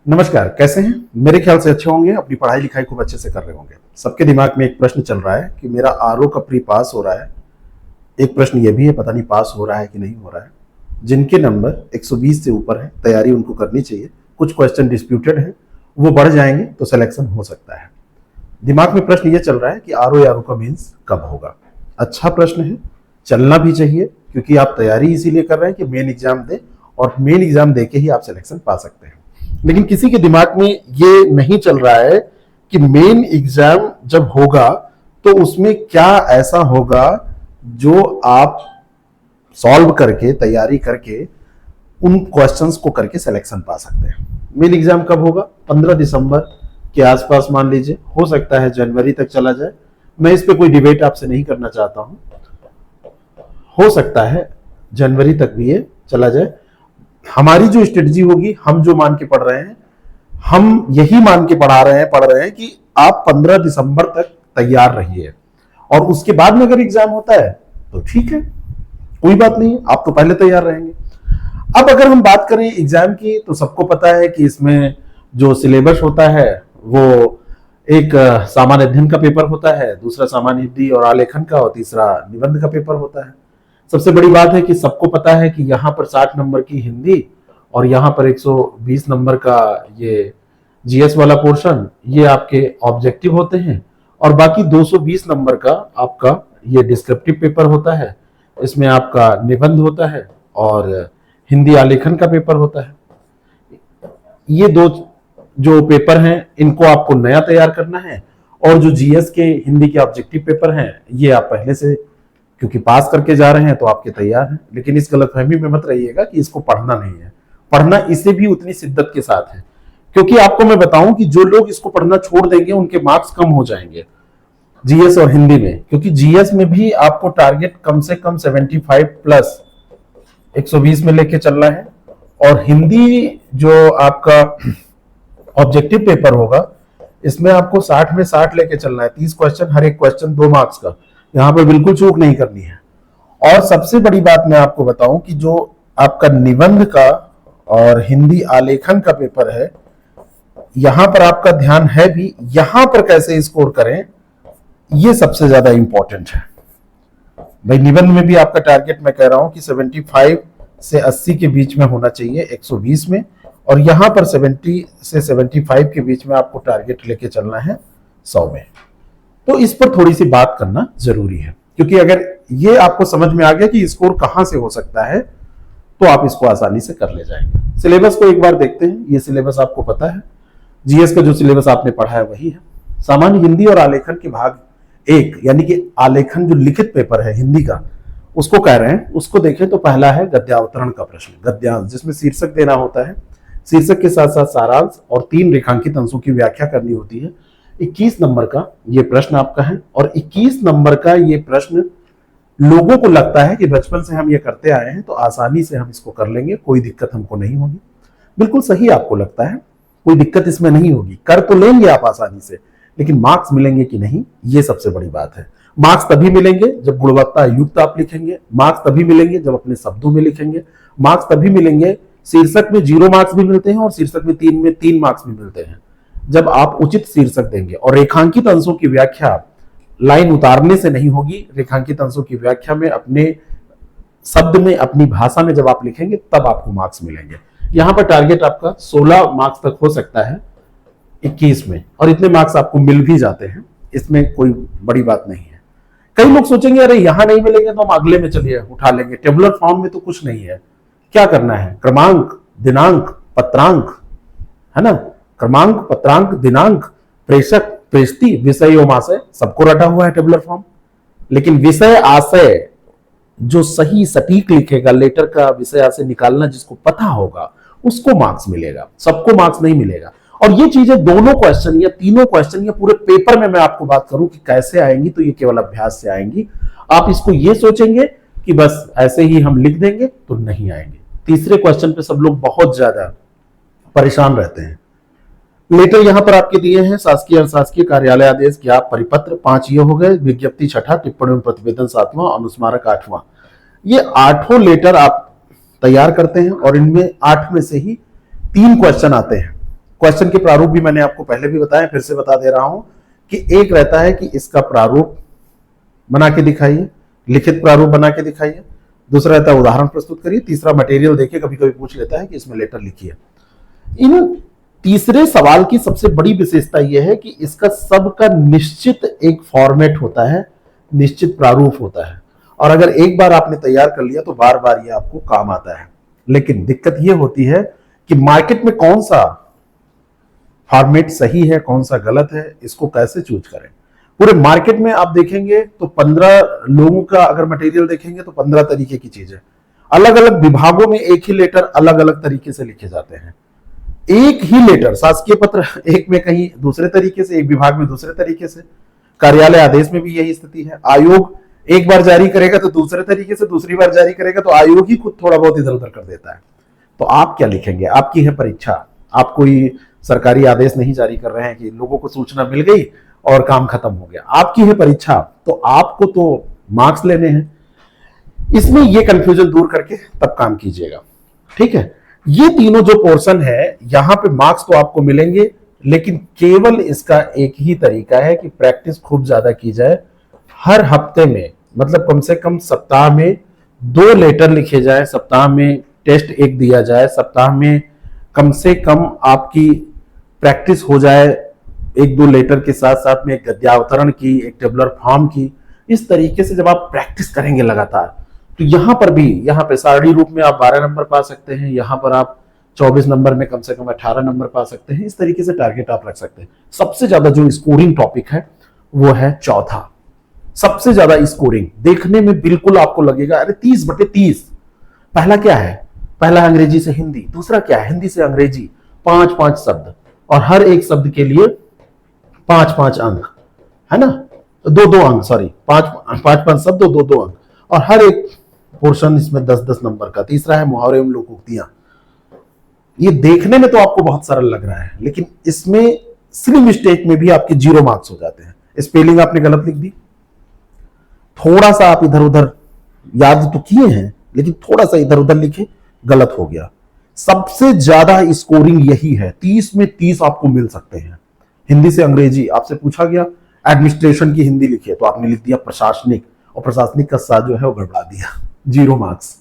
नमस्कार, कैसे हैं? मेरे ख्याल से अच्छे होंगे, अपनी पढ़ाई लिखाई खूब अच्छे से कर रहे होंगे। सबके दिमाग में एक प्रश्न चल रहा है कि मेरा आरओ का प्री पास हो रहा है। एक प्रश्न ये भी है, पता नहीं पास हो रहा है कि नहीं हो रहा है। जिनके नंबर 120 से ऊपर है, तैयारी उनको करनी चाहिए। कुछ क्वेश्चन डिस्प्यूटेड है, वो बढ़ जाएंगे तो सिलेक्शन हो सकता है। दिमाग में प्रश्न ये चल रहा है कि आरओ या आरओ का मीन्स कब होगा। अच्छा प्रश्न है, चलना भी चाहिए, क्योंकि आप तैयारी इसीलिए कर रहे हैं कि मेन एग्जाम दें, और मेन एग्जाम दे के ही आप सिलेक्शन पा सकते हैं। लेकिन किसी के दिमाग में ये नहीं चल रहा है कि मेन एग्जाम जब होगा तो उसमें क्या ऐसा होगा जो आप सॉल्व करके, तैयारी करके, उन क्वेश्चंस को करके सिलेक्शन पा सकते हैं। मेन एग्जाम कब होगा? 15 दिसंबर के आसपास मान लीजिए, हो सकता है जनवरी तक चला जाए। मैं इस पे कोई डिबेट आपसे नहीं करना चाहता हूं। हो सकता है जनवरी तक भी ये चला जाए। हमारी जो स्ट्रेटजी होगी, हम जो मान के पढ़ रहे हैं, हम यही मान के पढ़ रहे हैं कि आप 15 दिसंबर तक तैयार रहिए, और उसके बाद में अगर एग्जाम होता है तो ठीक है, कोई बात नहीं, आप तो पहले तैयार रहेंगे। अब अगर हम बात करें एग्जाम की, तो सबको पता है कि इसमें जो सिलेबस होता है वो एक सामान्य अध्ययन का पेपर होता है, दूसरा सामान्य हिंदी और आलेखन का, और तीसरा निबंध का पेपर होता है। सबसे बड़ी बात है कि सबको पता है कि यहाँ पर 60 नंबर की हिंदी और यहाँ पर 120 नंबर का ये जीएस वाला पोर्शन, ये आपके ऑब्जेक्टिव होते हैं, और बाकी 220 नंबर का आपका ये डिस्क्रिप्टिव पेपर होता है। इसमें आपका निबंध होता है और हिंदी आलेखन का पेपर होता है। ये दो जो पेपर हैं, इनको आपको नया तैयार करना है, और जो जीएस के हिंदी के ऑब्जेक्टिव पेपर हैं, ये आप पहले से क्योंकि पास करके जा रहे हैं तो आपके तैयार हैं। लेकिन इस गलतफहमी में मत रहिएगा कि इसको पढ़ना नहीं है। पढ़ना इसे भी उतनी शिद्दत के साथ है, क्योंकि आपको मैं बताऊं कि जो लोग इसको पढ़ना छोड़ देंगे उनके मार्क्स कम हो जाएंगे जीएस और हिंदी में, क्योंकि जीएस में भी आपको टारगेट कम से कम 75 प्लस 120 में लेके चलना है, और हिंदी जो आपका ऑब्जेक्टिव पेपर होगा, इसमें आपको 60 में 60 लेके चलना है। 30 क्वेश्चन, हर एक क्वेश्चन 2 मार्क्स का, यहां पर बिल्कुल चूक नहीं करनी है। और सबसे बड़ी बात मैं आपको बताऊं कि जो आपका निबंध का और हिंदी आलेखन का पेपर है, यहां पर आपका ध्यान है भी, यहां पर कैसे स्कोर करें, ये सबसे ज्यादा इंपॉर्टेंट है। भाई निबंध में भी आपका टारगेट मैं कह रहा हूं कि 75 से 80 के बीच में होना चाहिए 120 में, और यहां पर 70 से 75 के बीच में आपको टारगेट लेके चलना है 100 में। तो इस पर थोड़ी सी बात करना जरूरी है, क्योंकि अगर ये आपको समझ में आ गया कि स्कोर कहां से हो सकता है, तो आप इसको आसानी से कर ले जाएंगे। सिलेबस को एक बार देखते हैं। ये सिलेबस आपको पता है, जीएस का जो सिलेबस आपने पढ़ा है वही है। सामान्य हिंदी और आलेखन के भाग 1, यानी कि आलेखन जो लिखित पेपर है हिंदी का, उसको कह रहे हैं, उसको देखें तो पहला है गद्यावतरण का प्रश्न, गद्यांश, जिसमें शीर्षक देना होता है। शीर्षक के साथ साथ सारांश और 3 रेखांकित अंशों की व्याख्या करनी होती है। 21 नंबर का ये प्रश्न आपका है, और 21 नंबर का ये प्रश्न लोगों को लगता है कि बचपन से हम ये करते आए हैं तो आसानी से हम इसको कर लेंगे, कोई दिक्कत हमको नहीं होगी। बिल्कुल सही आपको लगता है, कोई दिक्कत इसमें नहीं होगी, कर तो लेंगे आप आसानी से, लेकिन मार्क्स मिलेंगे कि नहीं, ये सबसे बड़ी बात है। मार्क्स तभी मिलेंगे जब गुणवत्ता युक्त आप लिखेंगे, मार्क्स तभी मिलेंगे जब अपने शब्दों में लिखेंगे, मार्क्स तभी मिलेंगे, शीर्षक में 0 मार्क्स भी मिलते हैं और शीर्षक में 3 मार्क्स भी मिलते हैं, जब आप उचित शीर्षक देंगे। और रेखांकित अंशों की व्याख्या लाइन उतारने से नहीं होगी, रेखांकित अंशों की व्याख्या में अपने शब्द में, अपनी भाषा में जब आप लिखेंगे तब आपको मार्क्स मिलेंगे। यहां पर टारगेट आपका 16 मार्क्स तक हो सकता है 21 में, और इतने मार्क्स आपको मिल भी जाते हैं, इसमें कोई बड़ी बात नहीं है। कई लोग सोचेंगे अरे यहां नहीं मिलेंगे तो हम अगले में चलिए उठा लेंगे, टेबुलर फॉर्म में तो कुछ नहीं है। क्या करना है? क्रमांक, दिनांक, पत्रांक, है ना, क्रमांक, पत्रांक, दिनांक, प्रेषक, प्रेषती, विषय एवं आशय, सबको रटा हुआ है टेबुलर फॉर्म। लेकिन विषय आशय जो सही सटीक लिखेगा, लेटर का विषय आशय निकालना जिसको पता होगा, उसको मार्क्स मिलेगा, सबको मार्क्स नहीं मिलेगा। और ये चीजें दोनों क्वेश्चन या तीनों क्वेश्चन या पूरे पेपर में मैं आपको बात करूं कि कैसे आएंगी, तो ये केवल अभ्यास से आएंगी। आप इसको ये सोचेंगे कि बस ऐसे ही हम लिख देंगे, तो नहीं आएंगे। तीसरे क्वेश्चन पे सब लोग बहुत ज्यादा परेशान रहते हैं। लेटर यहां पर आपके दिए हैं, शासकीय अशासकीय कार्यालय आदेश, ज्ञाप, परिपत्र 5 ये हो गए, विज्ञप्ति 6, टिप्पणी एवं प्रतिवेदन 7वां, अनुस्मारक 8वां। ये 8 लेटर आप तैयार करते हैं, और इनमें 8 में से ही 3 क्वेश्चन आते हैं। क्वेश्चन के प्रारूप भी मैंने आपको पहले भी बताया, फिर से बता दे रहा हूं कि एक रहता है कि इसका प्रारूप बना के दिखाइए, लिखित प्रारूप बना के दिखाइए, दूसरा रहता है उदाहरण प्रस्तुत करिए, तीसरा मटेरियल देखिए, कभी कभी पूछ लेता है कि इसमें लेटर लिखिए। इन तीसरे सवाल की सबसे बड़ी विशेषता यह है कि इसका सबका निश्चित एक फॉर्मेट होता है, निश्चित प्रारूप होता है, और अगर एक बार आपने तैयार कर लिया तो बार बार ये आपको काम आता है। लेकिन दिक्कत ये होती है कि मार्केट में कौन सा फॉर्मेट सही है, कौन सा गलत है, इसको कैसे चूज करें। पूरे मार्केट में आप देखेंगे तो 15 लोगों का अगर मटेरियल देखेंगे तो 15 तरीके की चीज है। अलग अलग विभागों में एक ही लेटर अलग अलग तरीके से लिखे जाते हैं। एक ही लेटर शासकीय पत्र एक में कहीं दूसरे तरीके से, एक विभाग में दूसरे तरीके से, कार्यालय आदेश में भी यही स्थिति है। आयोग एक बार जारी करेगा तो दूसरे तरीके से, दूसरी बार जारी करेगा तो आयोग ही खुद थोड़ा बहुत इधर उधर कर देता है। तो आप क्या लिखेंगे? आपकी है परीक्षा, आप कोई सरकारी आदेश नहीं जारी कर रहे हैं कि लोगों को सूचना मिल गई और काम खत्म हो गया। आपकी है परीक्षा, तो आपको तो मार्क्स लेने हैं। इसमें ये कंफ्यूजन दूर करके तब काम कीजिएगा, ठीक है। ये तीनों जो पोर्शन है, यहां पे मार्क्स तो आपको मिलेंगे, लेकिन केवल इसका एक ही तरीका है कि प्रैक्टिस खूब ज्यादा की जाए। हर हफ्ते में, मतलब कम से कम सप्ताह में 2 लेटर लिखे जाए, सप्ताह में टेस्ट एक दिया जाए, सप्ताह में कम से कम आपकी प्रैक्टिस हो जाए 1-2 लेटर के साथ साथ में एक गद्यावतरण की, एक टेबुलर फॉर्म की। इस तरीके से जब आप प्रैक्टिस करेंगे लगातार, तो यहां पर भी, यहां पे सारणी रूप में आप 12 नंबर पा सकते हैं, यहां पर आप 24 नंबर में कम से कम 18 नंबर पा सकते हैं। इस तरीके से टारगेट आप रख सकते हैं। सबसे ज्यादा जो स्कोरिंग टॉपिक है वो है चौथा। सबसे ज्यादा स्कोरिंग देखने में बिल्कुल आपको लगेगा अरे 30/30। पहला क्या है? पहला अंग्रेजी से हिंदी, दूसरा क्या है? हिंदी से अंग्रेजी, 5-5 शब्द, और हर एक शब्द के लिए 5-5 अंक, है ना, 2-2 अंक, सॉरी 5-5 शब्द, 2-2 अंक, और हर एक पोर्शन इसमें 10-10 नंबर का। तीसरा है मुहावरे एवं लोकोक्तियां। ये देखने में तो आपको बहुत सरल लग रहा है, लेकिन इसमें सिली मिस्टेक में भी आपके 0 मार्क्स हो जाते हैं। स्पेलिंग आपने गलत लिख दी, थोड़ा सा आप इधर उधर याद तो किए हैं, लेकिन थोड़ा सा इधर उधर लिखे, गलत हो गया। सबसे ज्यादा स्कोरिंग यही है, 30 में 30 आपको मिल सकते हैं। हिंदी से अंग्रेजी आपसे पूछा गया, एडमिनिस्ट्रेशन की हिंदी लिखिए, तो आपने लिख दिया प्रशासनिक, और प्रशासनिक का सा जो है वो गड़बड़ा दिया, 0 मार्क्स,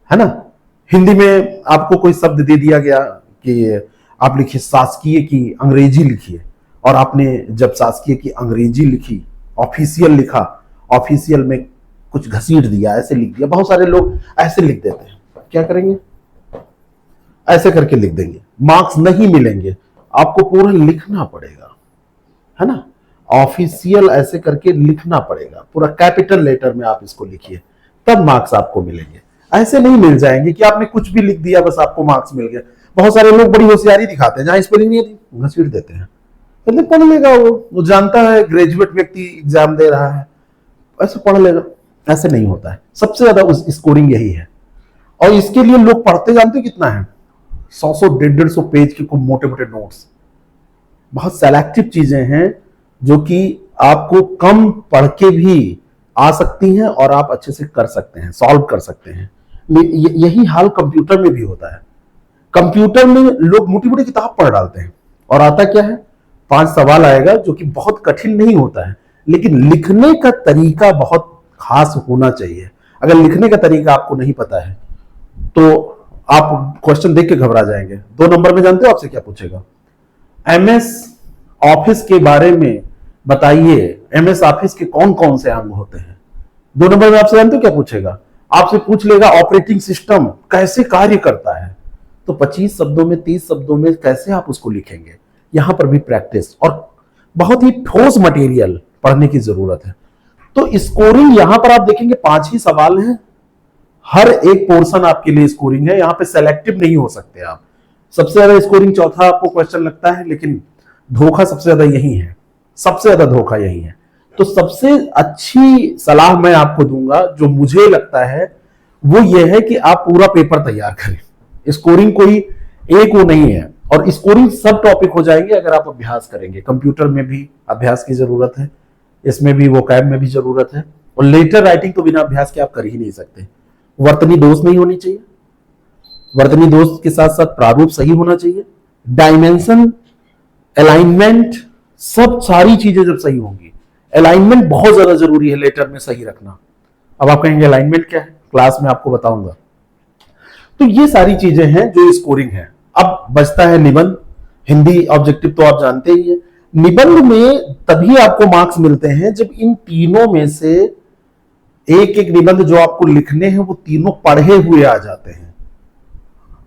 है ना। हिंदी में आपको कोई शब्द दे दिया गया कि आप लिखिए शासकीय की अंग्रेजी लिखिए, और आपने जब शासकीय की अंग्रेजी लिखी, ऑफिशियल लिखा, ऑफिशियल में कुछ घसीट दिया, ऐसे लिख दिया। बहुत सारे लोग ऐसे लिख देते हैं, क्या करेंगे? ऐसे करके लिख देंगे, मार्क्स नहीं मिलेंगे। आपको पूरा लिखना पड़ेगा, है ना। ऑफिशियल ऐसे करके लिखना पड़ेगा, पूरा कैपिटल लेटर में आप इसको लिखिए, तब मार्क्स आपको मिलेंगे। ऐसे नहीं मिल जाएंगे कि आपने कुछ भी लिख दिया बस आपको मार्क्स मिल गए। बहुत सारे लोग बड़ी होशियारी दिखाते हैं, जहां स्पेलिंग नहीं आती घसीट देते हैं, मतलब पढ़ लेगा, वो जानता है ग्रेजुएट व्यक्ति एग्जाम दे रहा है, ऐसे पढ़ लेगा। ऐसे नहीं होता है। सबसे ज्यादा उस स्कोरिंग यही है, और इसके लिए लोग पढ़ते जानते कितना है? 100 150 पेज के मोटे मोटे नोट्स। बहुत सेलेक्टिव चीजें हैं जो कि आपको कम पढ़ के भी आ सकती हैं और आप अच्छे से कर सकते हैं, सॉल्व कर सकते हैं। यही हाल कंप्यूटर में भी होता है। कंप्यूटर में लोग मोटी मोटी किताब पढ़ डालते हैं, और आता क्या है? 5 सवाल आएगा जो कि बहुत कठिन नहीं होता है, लेकिन लिखने का तरीका बहुत खास होना चाहिए। अगर लिखने का तरीका आपको नहीं पता है तो आप क्वेश्चन देख के घबरा जाएंगे। 2 नंबर में जानते हो आपसे क्या पूछेगा? एमएस ऑफिस के बारे में बताइए, एमएस ऑफिस के कौन कौन से अंग होते हैं। 2 नंबर में आपसे जानते हो क्या पूछेगा? आपसे पूछ लेगा ऑपरेटिंग सिस्टम कैसे कार्य करता है। तो 25 शब्दों में, 30 शब्दों में कैसे आप उसको लिखेंगे? यहां पर भी प्रैक्टिस और बहुत ही ठोस मटेरियल पढ़ने की जरूरत है। तो स्कोरिंग यहां पर आप देखेंगे 5 ही सवाल हैं, हर एक पोर्शन आपके लिए स्कोरिंग है। यहां पे सेलेक्टिव नहीं हो सकते आप। सबसे ज्यादा स्कोरिंग चौथा आपको क्वेश्चन लगता है, लेकिन धोखा सबसे ज्यादा यही है, सबसे ज्यादा धोखा यही है। तो सबसे अच्छी सलाह मैं आपको दूंगा, जो मुझे लगता है, वो ये है कि आप पूरा पेपर तैयार करें। स्कोरिंग कोई एक वो नहीं है, और स्कोरिंग सब टॉपिक हो जाएंगे अगर आप अभ्यास करेंगे। कंप्यूटर में भी अभ्यास की जरूरत है, इसमें भी वोकैब में भी जरूरत है, और लेटर राइटिंग तो बिना अभ्यास के आप कर ही नहीं सकते। वर्तनी दोष नहीं होनी चाहिए, वर्तनी दोष के साथ साथ प्रारूप सही होना चाहिए, डायमेंशन, अलाइनमेंट, सब सारी चीजें जब सही होंगी, अलाइनमेंट बहुत ज्यादा जरूरी है लेटर में सही रखना। अब आप कहेंगे अलाइनमेंट क्या है, क्लास में आपको बताऊंगा। तो ये सारी चीजें हैं जो स्कोरिंग है। अब बचता है निबंध। हिंदी ऑब्जेक्टिव तो आप जानते ही है। निबंध में तभी आपको मार्क्स मिलते हैं जब इन तीनों में से एक एक निबंध जो आपको लिखने हैं वो तीनों पढ़े हुए आ जाते हैं।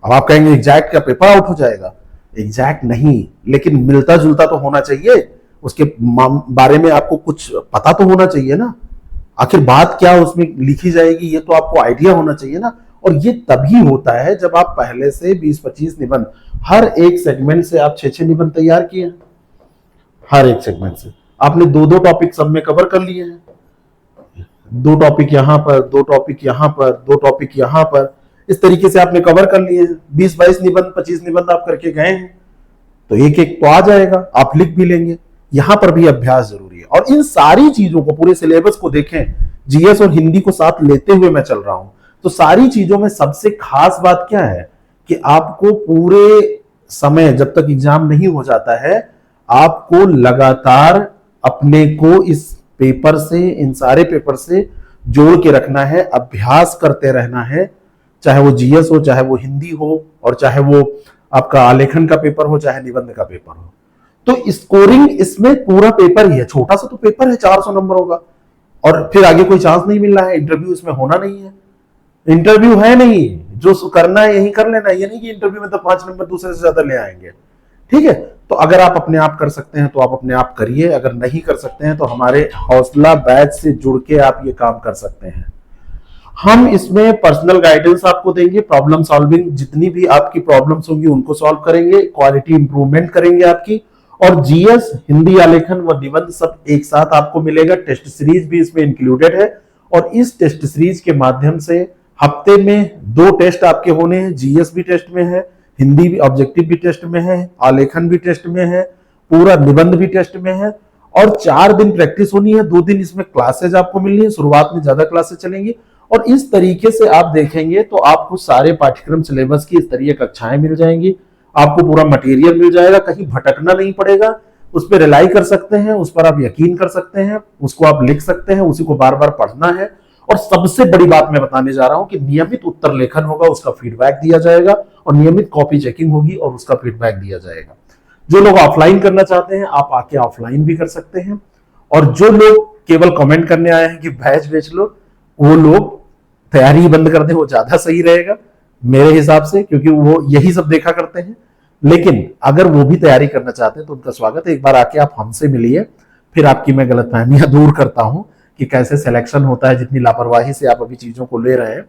अब आप कहेंगे एग्जैक्ट का पेपर आउट हो जाएगा, एग्जैक्ट नहीं, लेकिन मिलता जुलता तो होना चाहिए, उसके बारे में आपको कुछ पता तो होना चाहिए ना, आखिर बात क्या उसमें लिखी जाएगी ये तो आपको आइडिया होना चाहिए ना। और ये तभी होता है जब आप पहले से 20-25 निबंध, हर एक सेगमेंट से आप 6-6 निबंध तैयार किए हैं, हर एक सेगमेंट से आपने 2-2 टॉपिक सब में कवर कर लिए हैं, 2 टॉपिक यहां पर, 2 टॉपिक यहां पर, 2 टॉपिक यहां पर, इस तरीके से आपने कवर कर लिए हैं। 20-22 निबंध, 25 निबंध आप करके गए हैं, तो एक एक तो आ जाएगा, आप लिख भी लेंगे। यहां पर भी अभ्यास जरूरी है। और इन सारी चीजों को, पूरे सिलेबस को देखें, जीएस और हिंदी को साथ लेते हुए मैं चल रहा हूं, तो सारी चीजों में सबसे खास बात क्या है कि आपको पूरे समय जब तक एग्जाम नहीं हो जाता है, आपको लगातार अपने को इस पेपर से, इन सारे पेपर से जोड़ के रखना है, अभ्यास करते रहना है, चाहे वो जीएस हो, चाहे वो हिंदी हो, और चाहे वो आपका आलेखन का पेपर हो, चाहे निबंध का पेपर हो। तो स्कोरिंग इसमें पूरा पेपर ही है, छोटा सा तो पेपर है, 400 नंबर होगा, और फिर आगे कोई चांस नहीं मिल रहा है, इंटरव्यू इसमें होना नहीं है, इंटरव्यू है नहीं, जो करना है यही कर लेना, ये नहीं कि इंटरव्यू में तो 5 नंबर दूसरे से ज्यादा ले आएंगे। ठीक है, तो अगर आप अपने आप कर सकते हैं तो आप अपने आप करिए, अगर नहीं कर सकते हैं तो हमारे हौसला बैच से जुड़ के आप ये काम कर सकते हैं। हम इसमें पर्सनल गाइडेंस आपको देंगे, प्रॉब्लम सॉल्विंग, जितनी भी आपकी प्रॉब्लम्स होंगी उनको सॉल्व करेंगे, क्वालिटी इंप्रूवमेंट करेंगे आपकी, और जीएस, हिंदी आलेखन व निबंध सब एक साथ आपको मिलेगा। टेस्ट सीरीज भी इसमें इंक्लूडेड है, और इस टेस्ट सीरीज के माध्यम से हफ्ते में 2 टेस्ट आपके होने हैं, जीएस भी टेस्ट में है, हिंदी भी ऑब्जेक्टिव भी टेस्ट में है, आलेखन भी टेस्ट में है, पूरा निबंध भी टेस्ट में है, और 4 दिन प्रैक्टिस होनी है, 2 दिन इसमें क्लासेज आपको मिलनी है, शुरुआत में ज्यादा क्लासेज चलेंगी, और इस तरीके से आप देखेंगे तो आपको सारे पाठ्यक्रम सिलेबस की स्तरीय कक्षाएं मिल जाएंगी, आपको पूरा मटेरियल मिल जाएगा, कहीं भटकना नहीं पड़ेगा, उस पर रिलाई कर सकते हैं, उस पर आप यकीन कर सकते हैं, उसको आप लिख सकते हैं, उसी को बार बार पढ़ना है। और सबसे बड़ी बात मैं बताने जा रहा हूं कि नियमित उत्तर लेखन होगा, उसका फीडबैक दिया जाएगा, और नियमित कॉपी चेकिंग होगी और उसका फीडबैक दिया जाएगा। जो लोग ऑफलाइन करना चाहते हैं आप आके ऑफलाइन भी कर सकते हैं, और जो लोग केवल कमेंट करने आए हैं कि बैच बेच लो, वो लोग तैयारी बंद कर दें, वो ज्यादा सही रहेगा मेरे हिसाब से, क्योंकि वो यही सब देखा करते हैं। लेकिन अगर वो भी तैयारी करना चाहते हैं तो उनका स्वागत है, एक बार आके आप हमसे मिलिए, फिर आपकी मैं गलतफहमियां दूर करता हूं कि कैसे सिलेक्शन होता है। जितनी लापरवाही से आप अभी चीजों को ले रहे हैं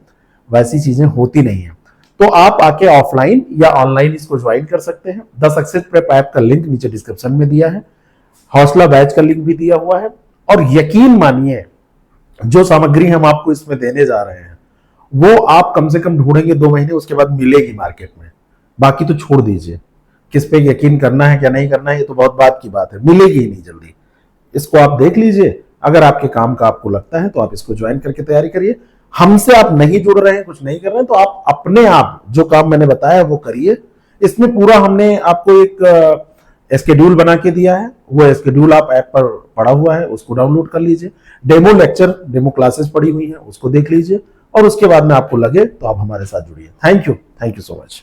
वैसी चीजें होती नहीं है। तो आप आके ऑफलाइन या ऑनलाइन इसको ज्वाइन कर सकते हैं। द सक्सेस प्रेप ऐप का लिंक नीचे डिस्क्रिप्शन में दिया है, हौसला बैच का लिंक भी दिया हुआ है, और यकीन मानिए जो सामग्री हम आपको इसमें देने जा रहे हैं वो आप कम से कम ढूंढेंगे 2 महीने, उसके बाद मिलेगी मार्केट में। बाकी तो छोड़ दीजिए, किस पे यकीन करना है क्या नहीं करना है ये तो बहुत बात की बात है, मिलेगी ही नहीं जल्दी। इसको आप देख लीजिए, अगर आपके काम का आपको लगता है तो आप इसको ज्वाइन करके तैयारी करिए। हमसे आप नहीं जुड़ रहे हैं, कुछ नहीं कर रहे हैं, तो आप अपने आप जो काम मैंने बताया वो करिए। इसमें पूरा हमने आपको एक स्केड्यूल बना के दिया है, वो स्केड्यूल आप ऐप पर पड़ा हुआ है, उसको डाउनलोड कर लीजिए। डेमो लेक्चर, डेमो क्लासेस पड़ी हुई है, उसको देख लीजिए, और उसके बाद में आपको लगे तो आप हमारे साथ जुड़िए। Thank you so much.